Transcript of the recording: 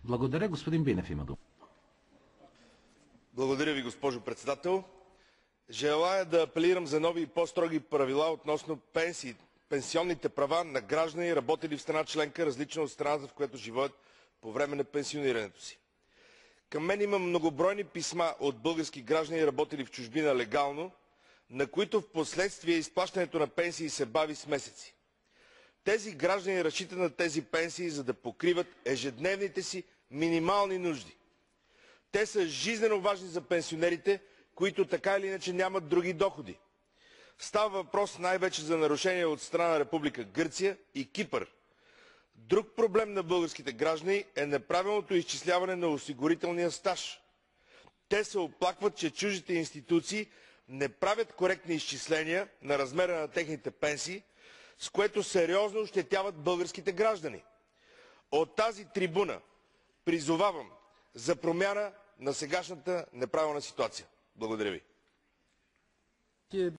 Благодаря. Господин Бинев има дума. Благодаря ви, госпожо председател. Желая да апелирам за нови и по-строги правила относно пенсионните права на граждани, работили в страна членка, различна от страната, в която живеят по време на пенсионирането си. Към мен има многобройни писма от български граждани, работили в чужбина легално, на които впоследствие изплащането на пенсии се бави с месеци. Тези граждани разчитат на тези пенсии, за да покриват ежедневните си минимални нужди. Те са жизнено важни за пенсионерите, които така или иначе нямат други доходи. Става въпрос най-вече за нарушения от страна на Република Гърция и Кипър. Друг проблем на българските граждани е неправилното изчисляване на осигурителния стаж. Те се оплакват, че чуждите институции не правят коректни изчисления на размера на техните пенсии, с което сериозно ощетяват българските граждани. От тази трибуна призовавам за промяна на сегашната неправилна ситуация. Благодаря ви.